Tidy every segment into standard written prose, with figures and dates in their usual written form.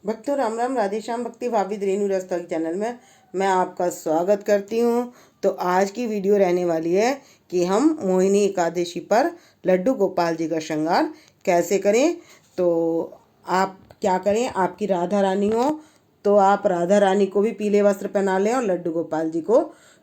भक्तों राम राम, राधे श्याम। भक्ति भावित रेणु रस्तक चैनल में मैं आपका स्वागत करती हूँ। तो आज की वीडियो रहने वाली है कि हम मोहिनी एकादशी पर लड्डू गोपाल जी का श्रृंगार कैसे करें। तो आप क्या करें, आपकी राधा रानी हो तो आप राधा रानी को भी पीले वस्त्र पहना लें और लड्डू गोपाल जी को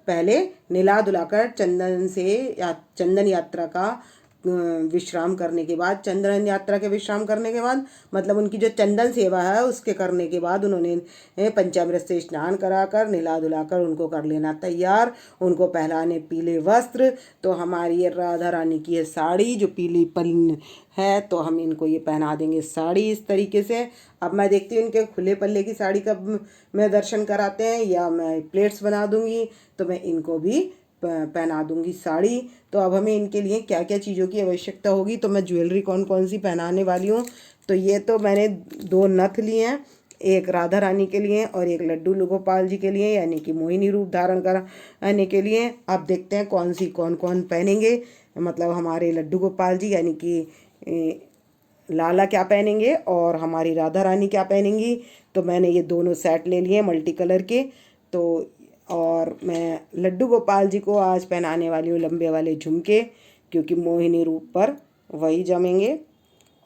पहले नहला धुलाकर चंदन से या चंदन यात्रा का विश्राम करने के बाद, चंदन यात्रा के विश्राम करने के बाद मतलब उनकी जो चंदन सेवा है उसके करने के बाद उन्होंने पंचामृत से स्नान कराकर नहला धुलाकर उनको कर लेना तैयार। उनको पहनाने पीले वस्त्र। तो हमारी ये राधा रानी की ये साड़ी जो पीली परी है, तो हम इनको ये पहना देंगे साड़ी इस तरीके से। अब मैं देखती हूँ इनके खुले पल्ले की साड़ी कब मैं दर्शन कराते हैं या मैं प्लेट्स बना दूंगी, तो मैं इनको भी पहना दूंगी साड़ी। तो अब हमें इनके लिए क्या क्या चीज़ों की आवश्यकता होगी, तो मैं ज्वेलरी कौन कौन सी पहनाने वाली हूँ। तो ये तो मैंने दो नथ लिए हैं, एक राधा रानी के लिए और एक लड्डू गोपाल जी के लिए, यानी कि मोहिनी रूप धारण कराने के लिए। अब देखते हैं कौन कौन पहनेंगे। मतलब हमारे लड्डू गोपाल जी यानी कि लाला क्या पहनेंगे और हमारी राधा रानी क्या पहनेंगी। तो मैंने ये दोनों सेट ले लिए मल्टी कलर के। तो और मैं लड्डू गोपाल जी को आज पहनाने वाली हूँ लंबे वाले झुमके, क्योंकि मोहिनी रूप पर वही जमेंगे।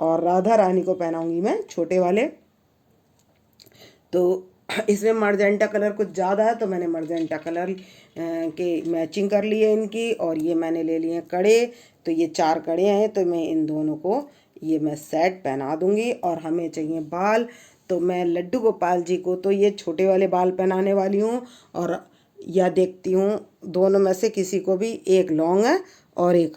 और राधा रानी को पहनाऊंगी मैं छोटे वाले। तो इसमें मर्जेंटा कलर कुछ ज़्यादा है तो मैंने मर्जेंटा कलर के मैचिंग कर लिए इनकी। और ये मैंने ले लिए कड़े। तो ये 4 कड़े हैं, तो मैं इन दोनों को ये मैं सेट पहना दूंगी। और हमें चाहिए बाल। तो मैं लड्डू गोपाल जी को तो ये छोटे वाले बाल पहनाने वाली हूँ, और या देखती हूँ दोनों में से किसी को भी, एक लॉन्ग है और एक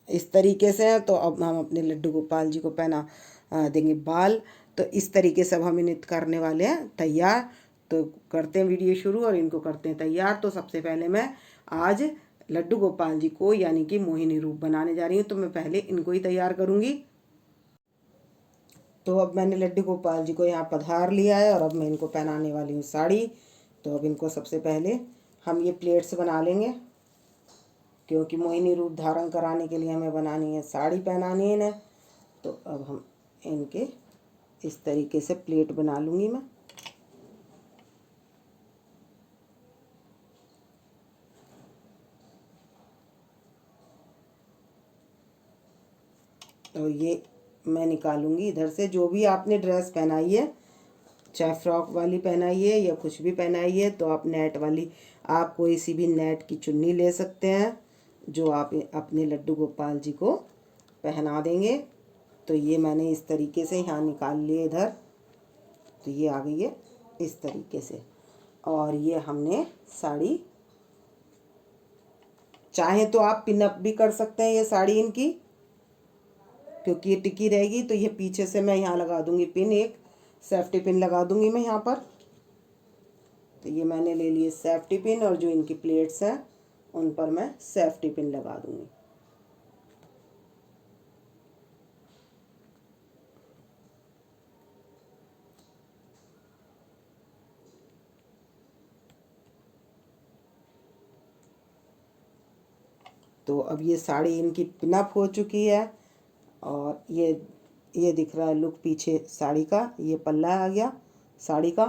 इस तरीके से है। तो अब हम अपने लड्डू गोपाल जी को पहना देंगे बाल। तो इस तरीके से अब हम इन्हें करने वाले हैं तैयार। तो करते हैं वीडियो शुरू और इनको करते हैं तैयार। तो सबसे पहले मैं आज लड्डू गोपाल जी को यानी कि मोहिनी रूप बनाने जा रही हूँ, तो मैं पहले इनको ही तैयार करूँगी। तो अब मैंने लड्डू गोपाल जी को यहाँ पधार लिया है और अब मैं इनको पहनाने वाली हूँ साड़ी। तो अब इनको सबसे पहले हम ये प्लेट्स बना लेंगे, क्योंकि मोहिनी रूप धारण कराने के लिए हमें बनानी है साड़ी, पहनानी है इन्हें। तो अब हम इनके इस तरीके से प्लेट बना लूँगी मैं। और ये मैं निकालूंगी इधर से। जो भी आपने ड्रेस पहनाई है, चाहे फ्रॉक वाली पहनाई है या कुछ भी पहनाई है, तो आप नेट वाली, आप कोई सी भी नेट की चुन्नी ले सकते हैं जो आप अपने लड्डू गोपाल जी को पहना देंगे। तो ये मैंने इस तरीके से यहाँ निकाल लिए इधर। तो ये आ गई है इस तरीके से। और ये हमने साड़ी, चाहे तो आप पिनअप भी कर सकते हैं ये साड़ी इनकी, क्योंकि ये टिकी रहेगी। तो ये पीछे से मैं यहाँ लगा दूंगी पिन, एक सेफ्टी पिन लगा दूंगी मैं यहाँ पर। तो ये मैंने ले लिए सेफ्टी पिन, और जो इनकी प्लेट्स हैं उन पर मैं सेफ्टी पिन लगा दूंगी। तो अब ये साड़ी इनकी पिनअप हो चुकी है। और ये दिख रहा है लुक पीछे साड़ी का, ये पल्ला आ गया साड़ी का।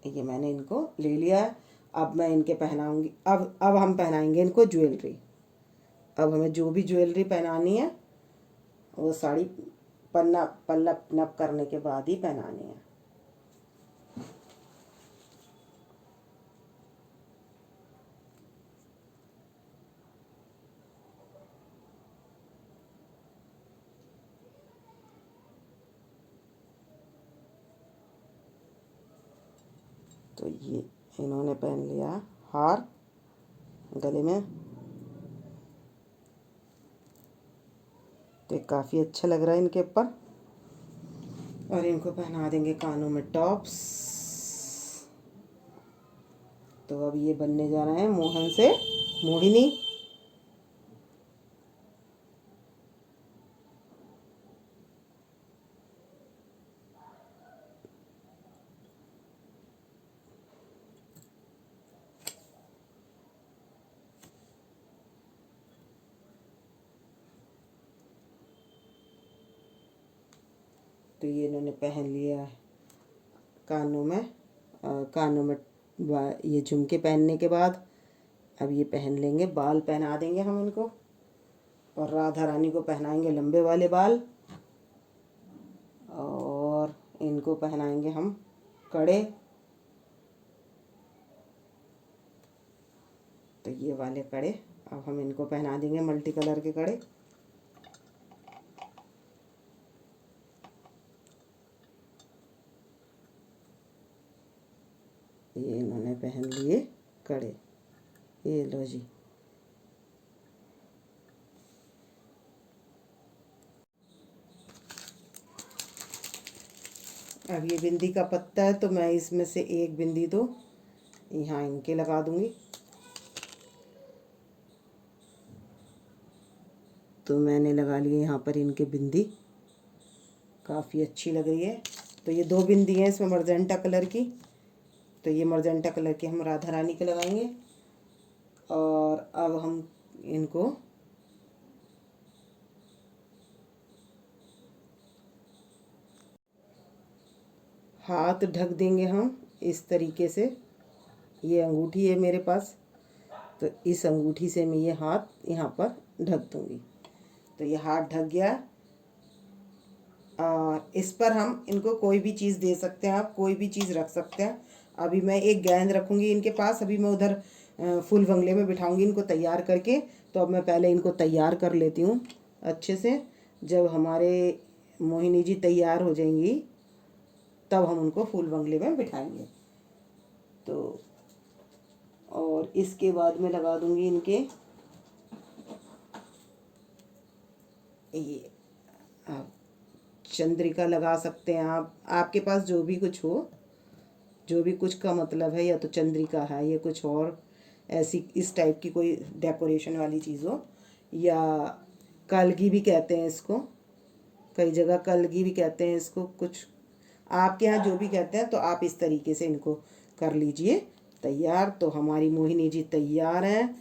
ये मैंने इनको ले लिया है। अब मैं इनके पहनाऊंगी, अब हम पहनाएंगे इनको ज्वेलरी। अब हमें जो भी ज्वेलरी पहनानी है वो साड़ी पल्ला पिनअप करने के बाद ही पहनानी है। तो ये इन्होंने पहन लिया हार गले में। तो काफ़ी अच्छा लग रहा है इनके ऊपर। और इनको पहना देंगे कानों में टॉप्स। तो अब ये बनने जा रहे हैं मोहन से मोहिनी। तो ये इन्होंने पहन लिया है कानों में ये झुमके पहनने के बाद अब ये पहन लेंगे, बाल पहना देंगे हम इनको, और राधा रानी को पहनाएंगे लंबे वाले बाल, और इनको पहनाएंगे हम कड़े। तो ये वाले कड़े अब हम इनको पहना देंगे, मल्टी कलर के कड़े। ये इन्होंने पहन लिए कड़े, ये लो जी। अब ये बिंदी का पत्ता है तो मैं इसमें से एक बिंदी तो यहाँ इनके लगा दूंगी। तो मैंने लगा लिए यहाँ पर इनके बिंदी, काफ़ी अच्छी लग रही है। तो ये 2 बिंदी हैं इसमें मर्जेंटा कलर की, तो ये मर्जेंटा कलर की हम राधा रानी के लगाएंगे। और अब हम इनको हाथ ढक देंगे हम इस तरीके से। ये अंगूठी है मेरे पास, तो इस अंगूठी से मैं ये हाथ यहाँ पर ढक दूँगी। तो ये हाथ ढक गया। और इस पर हम इनको कोई भी चीज़ दे सकते हैं, आप कोई भी चीज़ रख सकते हैं। अभी मैं एक गेंद रखूँगी इनके पास, अभी मैं उधर फूल बंगले में बिठाऊँगी इनको तैयार करके। तो अब मैं पहले इनको तैयार कर लेती हूँ अच्छे से। जब हमारे मोहिनी जी तैयार हो जाएंगी तब हम उनको फूल बंगले में बिठाएंगे। तो और इसके बाद मैं लगा दूँगी इनके ये, आप चंद्रिका लगा सकते हैं, आप आपके पास जो भी कुछ हो, जो भी कुछ का मतलब है, या तो चंद्रिका है या कुछ और ऐसी इस टाइप की कोई डेकोरेशन वाली चीज़ हो, या कलगी भी कहते हैं इसको, कई जगह कलगी भी कहते हैं इसको, कुछ आपके यहाँ जो भी कहते हैं। तो आप इस तरीके से इनको कर लीजिए तैयार। तो हमारी मोहिनी जी तैयार हैं।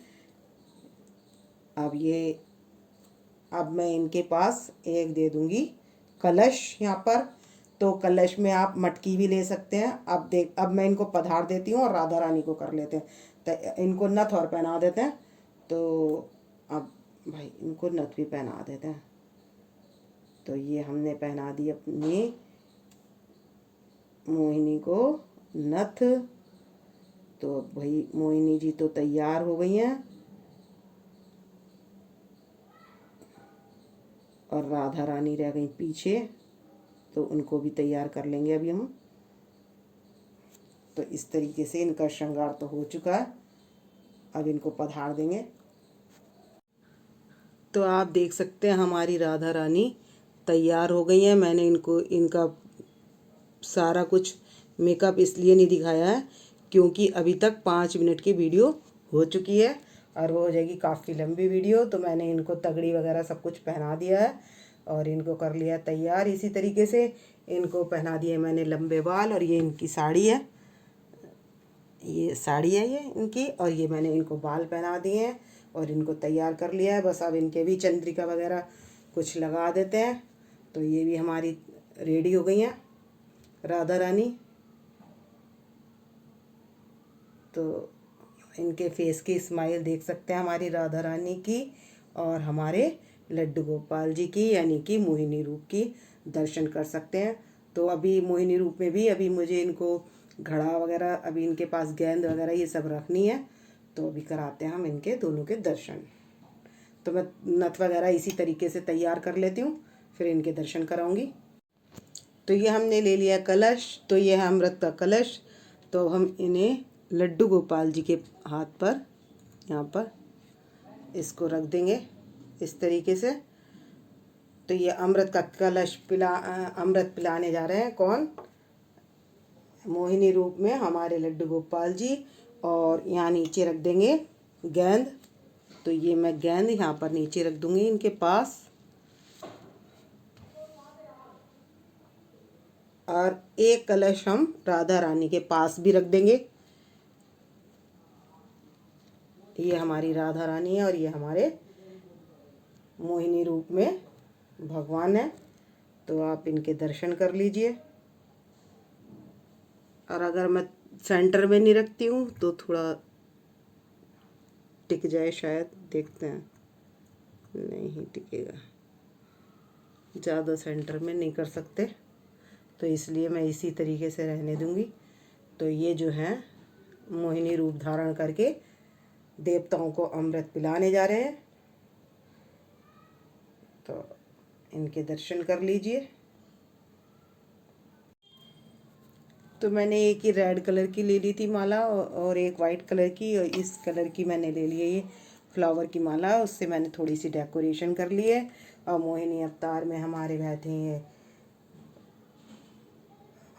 अब मैं इनके पास एक दे दूँगी कलश यहाँ पर। तो कलश में आप मटकी भी ले सकते हैं। अब मैं इनको पधार देती हूँ और राधा रानी को कर लेते हैं। तो इनको नथ और पहना देते हैं। तो अब भाई इनको नथ भी पहना देते हैं। तो ये हमने पहना दी अपनी मोहिनी को नथ। तो भाई मोहिनी जी तो तैयार हो गई हैं, और राधा रानी रह गई पीछे, तो उनको भी तैयार कर लेंगे अभी हम। तो इस तरीके से इनका श्रृंगार तो हो चुका है, अब इनको पधार देंगे। तो आप देख सकते हैं हमारी राधा रानी तैयार हो गई हैं। मैंने इनका सारा कुछ मेकअप इसलिए नहीं दिखाया है क्योंकि अभी तक 5 मिनट की वीडियो हो चुकी है और वो हो जाएगी काफ़ी लंबी वीडियो। तो मैंने इनको तगड़ी वगैरह सब कुछ पहना दिया है और इनको कर लिया तैयार। इसी तरीके से इनको पहना दिए मैंने लंबे बाल, और ये इनकी साड़ी है, ये साड़ी है ये इनकी, और ये मैंने इनको बाल पहना दिए हैं और इनको तैयार कर लिया है। बस अब इनके भी चंद्रिका वगैरह कुछ लगा देते हैं। तो ये भी हमारी रेडी हो गई हैं राधा रानी। तो इनके फेस की स्माइल देख सकते हैं हमारी राधा रानी की और हमारे लड्डू गोपाल जी की, यानी कि मोहिनी रूप की दर्शन कर सकते हैं। तो अभी मोहिनी रूप में भी अभी मुझे इनको घड़ा वगैरह, अभी इनके पास गेंद वगैरह ये सब रखनी है। तो अभी कराते हैं हम इनके दोनों के दर्शन। तो मैं नथ वगैरह इसी तरीके से तैयार कर लेती हूँ, फिर इनके दर्शन कराऊंगी। तो ये हमने ले लिया कलश, तो ये है अमृत का कलश। तो हम इन्हें लड्डू गोपाल जी के हाथ पर यहाँ पर इसको रख देंगे इस तरीके से। तो ये अमृत का कलश अमृत पिलाने जा रहे हैं कौन? मोहिनी रूप में हमारे लड्डू गोपाल जी। और यहाँ नीचे रख देंगे गेंद। तो ये मैं गेंद यहाँ पर नीचे रख दूँगी इनके पास, और एक कलश हम राधा रानी के पास भी रख देंगे। ये हमारी राधा रानी है और ये हमारे मोहिनी रूप में भगवान है। तो आप इनके दर्शन कर लीजिए। और अगर मैं सेंटर में नहीं रखती हूँ तो थोड़ा टिक जाए शायद, देखते हैं। नहीं टिकेगा, ज़्यादा सेंटर में नहीं कर सकते, तो इसलिए मैं इसी तरीके से रहने दूंगी। तो ये जो है मोहिनी रूप धारण करके देवताओं को अमृत पिलाने जा रहे हैं, तो इनके दर्शन कर लीजिए। तो मैंने एक ही रेड कलर की ले ली थी माला और एक वाइट कलर की, और इस कलर की मैंने ले ली है ये फ्लावर की माला। उससे मैंने थोड़ी सी डेकोरेशन कर ली है। और मोहिनी अवतार में हमारे बैठे हैं,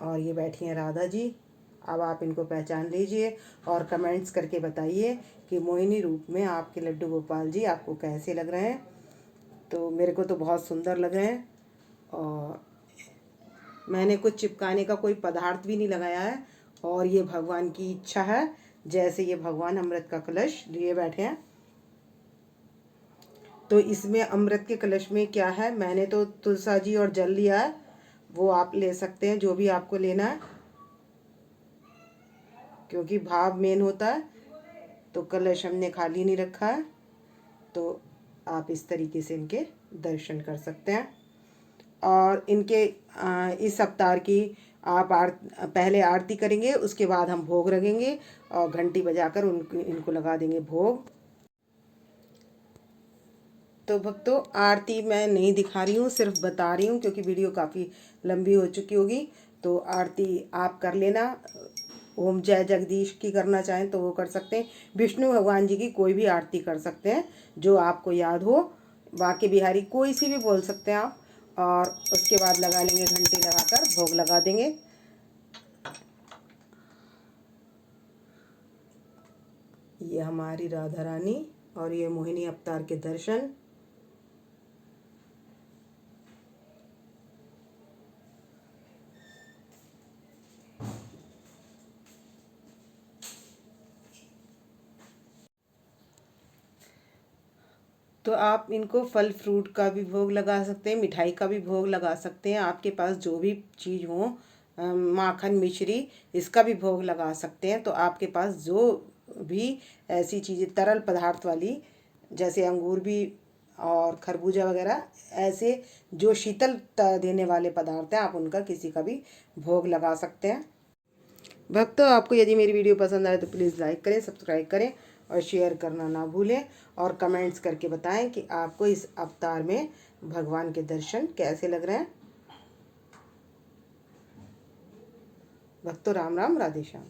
और ये बैठी हैं राधा जी। अब आप इनको पहचान लीजिए और कमेंट्स करके बताइए कि मोहिनी रूप में आपके लड्डू गोपाल जी आपको कैसे लग रहे हैं। तो मेरे को तो बहुत सुंदर लग रहे हैं, और मैंने कुछ चिपकाने का कोई पदार्थ भी नहीं लगाया है। और ये भगवान की इच्छा है, जैसे ये भगवान अमृत का कलश लिए बैठे हैं। तो इसमें अमृत के कलश में क्या है, मैंने तो तुलसा जी और जल लिया है, वो आप ले सकते हैं जो भी आपको लेना है, क्योंकि भाव मेन होता है। तो कलश हमने खाली नहीं रखा है, तो आप इस तरीके से इनके दर्शन कर सकते हैं। और इनके इस अवतार की आप पहले आरती करेंगे, उसके बाद हम भोग रखेंगे और घंटी बजाकर इनको लगा देंगे भोग। तो भक्तों, आरती मैं नहीं दिखा रही हूँ, सिर्फ बता रही हूँ, क्योंकि वीडियो काफ़ी लंबी हो चुकी होगी। तो आरती आप कर लेना। ओम जय जगदीश की करना चाहें तो वो कर सकते हैं, विष्णु भगवान जी की कोई भी आरती कर सकते हैं जो आपको याद हो। बांके बिहारी कोई सी भी बोल सकते हैं आप। और उसके बाद लगा लेंगे, घंटी लगाकर भोग लगा देंगे। ये हमारी राधा रानी और ये मोहिनी अवतार के दर्शन। तो आप इनको फल फ्रूट का भी भोग लगा सकते हैं, मिठाई का भी भोग लगा सकते हैं, आपके पास जो भी चीज़ हो, माखन मिश्री, इसका भी भोग लगा सकते हैं। तो आपके पास जो भी ऐसी चीज़ें तरल पदार्थ वाली, जैसे अंगूर भी और खरबूजा वगैरह, ऐसे जो शीतलता देने वाले पदार्थ हैं, आप उनका किसी का भी भोग लगा सकते हैं। भक्तों, आपको यदि मेरी वीडियो पसंद आए तो प्लीज़ लाइक करें, सब्सक्राइब करें और शेयर करना ना भूलें। और कमेंट्स करके बताएं कि आपको इस अवतार में भगवान के दर्शन कैसे लग रहे हैं। भक्तों, राम राम, राधे श्याम।